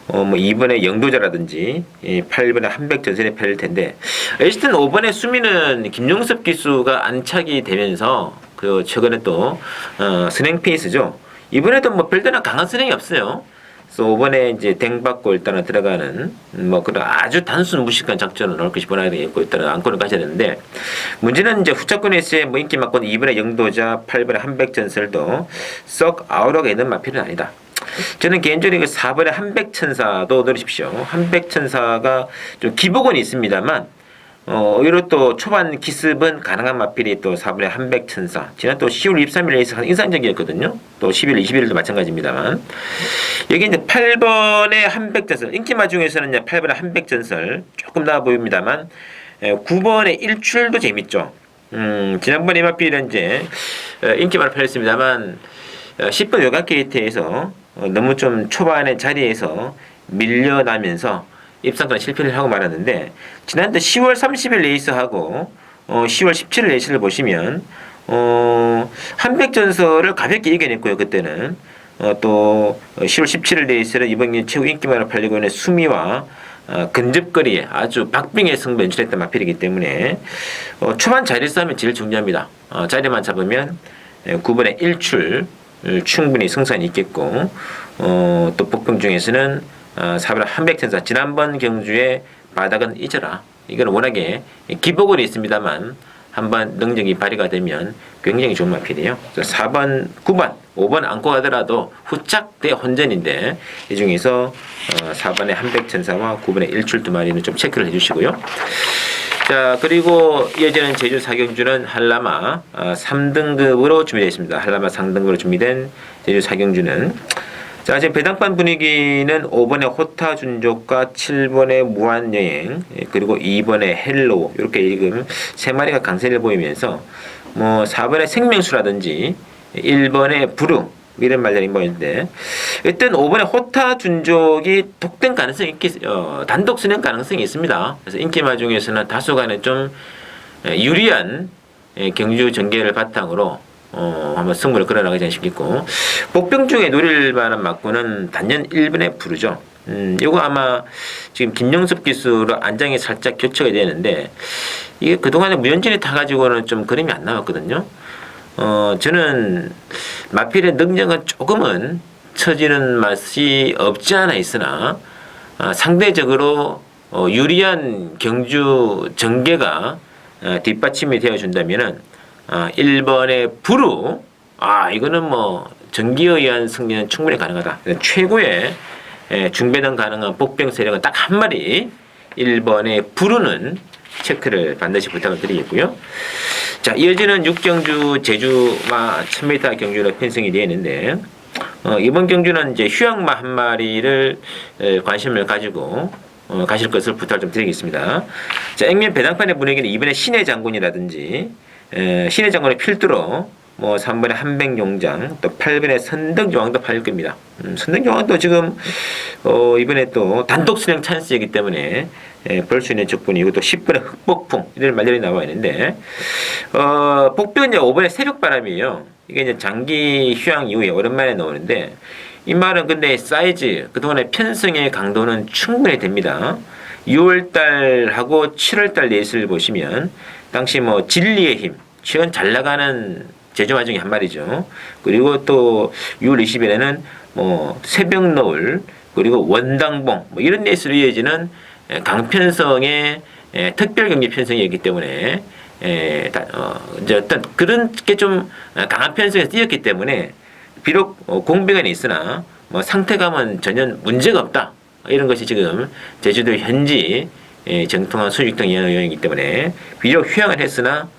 2번의 영도자라든지 8번의 한백전선에 펼릴 텐데, 어쨌든 5번의 수미는 김용섭 기수가 안착이 되면서 그 최근에 또 선행 페이스죠. 이번에도 별다른 강한 선행이 없어요. 그래서 5번에 이제 댕받고 일단은 들어가는 그런 아주 단순 무식한 작전을 넣을 것이 보나야 되겠고, 일단은 안건을 가져야 되는데, 문제는 이제 후차권에서의 인기 막고는 2번의 영도자, 8번의 한백전설도 썩 아우라가 있는 마필은 아니다. 저는 개인적으로 4번의 한백천사도 노리십시오. 한백천사가 좀 기복은 있습니다만, 오히려 또 초반 기습은 가능한 마필이 또 4번의 한백천사. 지난 또 10월 23일 레이스가 인상적이었거든요. 또 11월 21일도 마찬가지입니다만. 여기 이제 8번의 한백전설. 인기마 중에서는 이제 8번의 한백전설 조금 나아 보입니다만, 9번의 일출도 재밌죠. 지난번에 마필은 이제 인기마를 팔렸습니다만, 10번 외곽 게이트에서 너무 좀 초반의 자리에서 밀려나면서 입상권 실패를 하고 말았는데, 지난해 10월 30일 레이스하고 10월 17일 레이스를 보시면 한백전설을 가볍게 이겨냈고요. 그때는 또 10월 17일 레이스는 이번 최고 인기만으로 팔리고 있는 수미와 근접거리에 아주 박빙의 승부 연출했던 마필이기 때문에 초반 자리 싸움이 제일 중요합니다. 자리만 잡으면 9번의 일출 충분히 승산이 있겠고, 또 복병 중에서는 4번 한백천사, 지난번 경주의 바닥은 잊어라. 이건 워낙에 기복은 있습니다만 한번 능력이 발휘가 되면 굉장히 좋은 마필이에요. 4번, 9번, 5번 안고 가더라도 후착 대 혼전인데, 이 중에서 4번의 한백천사와 9번의 일출 2마리는 좀 체크를 해주시고요. 자, 그리고 이어지는 제주 4경주는 한라마 3등급으로 준비되어 있습니다. 한라마 3등급으로 준비된 제주 4경주는, 자, 지금 배당판 분위기는 5번의 호타준족과 7번의 무한여행, 그리고 2번의 헬로, 이렇게 지금 3마리가 강세를 보이면서 4번의 생명수라든지 1번의 부루, 이런 말들이 보이는데 일단 5번에 호타 준족이 독된 가능성이 단독 선행 가능성이 있습니다. 그래서 인기마 중에서는 다소간에 좀 유리한 경주 전개를 바탕으로 한번 승부를 끌어나가지 않겠고 복병 중에 노릴 만한 막구는 단연 1번에 부르죠. 요거 아마 지금 김영섭 기수로 안장이 살짝 교체가 되는데 이게 그동안에 무연진이 타가지고는 좀 그림이 안 나왔거든요. 저는 마필의 능력은 조금은 처지는 맛이 없지 않아 있으나 상대적으로 유리한 경주 전개가 뒷받침이 되어준다면은 1번의 부루 이거는 뭐 전기에 의한 승리는 충분히 가능하다. 최고의 중배당 가능한 복병 세력은 딱 한 마리 1번의 부루는 체크를 반드시 부탁을 드리겠고요. 자, 이어지는 6경주 제주마 1000m 경주로 편성이 되어 있는데 이번 경주는 이제 휴양마 한 마리를 관심을 가지고 가실 것을 부탁을 좀 드리겠습니다. 자, 액면 배당판의 분위기는 이번에 신의 장군이라든지 신의 장군의 필두로 뭐 3번에 한백용장 또 8번에 선덕여왕도 팔릴 겁니다. 선덕여왕도 지금 이번에 또 단독 수령 찬스이기 때문에 볼 수 있는 적분이고 또 10번에 흑복풍 이런 말들이 나와 있는데 복병은 이제 5번에 새벽바람이에요. 이게 이제 장기 휴양 이후에 오랜만에 나오는데 이 말은 근데 사이즈 그동안의 편성의 강도는 충분히 됩니다. 6월달하고 7월달 레이스를 보시면 당시 뭐 진리의 힘 최근 잘 나가는 제주마 중에 한 마리죠. 그리고 또 6월 20일에는 뭐 새벽 노을 그리고 원당봉 뭐 이런 레이스로 이어지는 강편성의 특별 경기 편성이었기 때문에 이제 어떤 그런 게 좀 강한 편성에서 뛰었기 때문에 비록 공백은 있으나 뭐 상태감은 전혀 문제가 없다. 이런 것이 지금 제주도 현지 정통한 수직등 연어용이기 때문에 비록 휴양을 했으나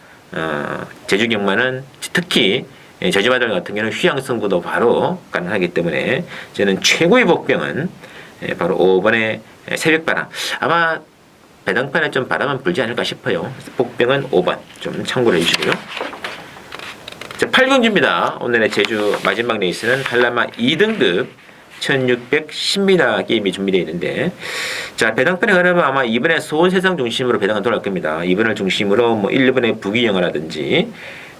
제주 경마는 특히 제주바들 같은 경우는 휴양 승부도 바로 가능하기 때문에 저는 최고의 복병은 바로 5번의 새벽바람. 아마 배당판에 좀 바람은 불지 않을까 싶어요. 복병은 5번 좀 참고를 해주시고요. 자, 8경주입니다. 오늘의 제주 마지막 레이스는 한라마 2등급 1610m 게임이 준비되어 있는데 자 배당판에 가려면 아마 이번에 소원세상 중심으로 배당은 돌아갈 겁니다. 2번을 중심으로 뭐 1번의 부기영화라든지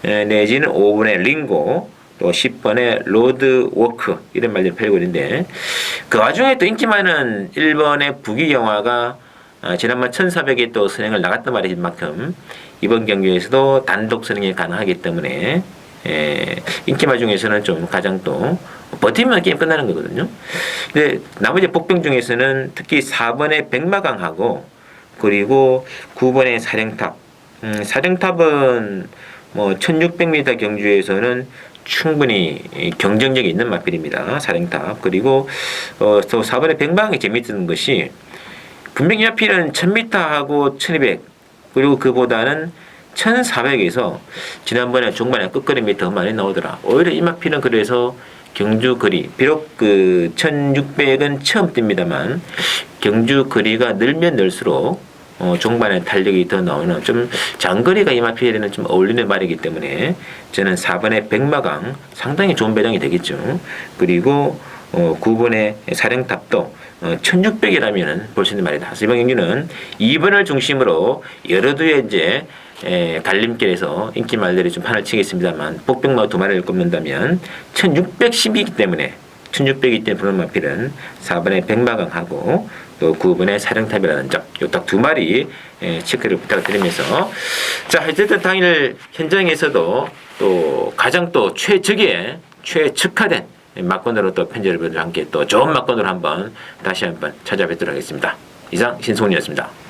내지는 5번의 링고 또 10번의 로드워크 이런 말들이 팔고 있는데 그 와중에 또 인기 많은 1번의 부기영화가 지난번 1400에 또 선행을 나갔던 말인 만큼 이번 경기에서도 단독 선행이 가능하기 때문에 인기마 중에서는 좀 가장 또 버티면 게임 끝나는 거거든요. 근데 나머지 복병 중에서는 특히 4번의 백마강하고 그리고 9번의 사령탑. 사령탑은 뭐 1600m 경주에서는 충분히 경쟁력이 있는 마필입니다. 사령탑. 그리고 또 4번의 백마강이 재미있는 것이 분명히 마필은 1000m하고 1200 그리고 그보다는 1400에서 지난번에 중반에 끝걸음이 더 많이 나오더라. 오히려 이 마필은 그래서 경주 거리 비록 그 1600은 처음 뜹니다만 경주 거리가 늘면 늘수록 중반에 탄력이 더 나오는 좀 장거리가 이 마필에는 좀 어울리는 말이기 때문에 저는 4번의 백마강 상당히 좋은 배당이 되겠죠. 그리고 9번의 사령탑도 1600이라면 볼 수 있는 말이다. 이번 경기는 2번을 중심으로 여러 두의 이제 갈림길에서 인기 말들이 좀 판을 치겠습니다만 복병마 2마리를 꼽는다면 1610이기 때문에 1600이기 때문에 부른 마필은 4번의 백마강하고 또 9번의 사령탑이라는 점 요 딱 2마리 체크를 부탁드리면서 자 어쨌든 당일 현장에서도 또 가장 또 최적의 최측화된 막건으로 또 팬여러분들과 함께 또 좋은 막건으로 한번 다시 한번 찾아뵙도록 하겠습니다. 이상 신송이었습니다.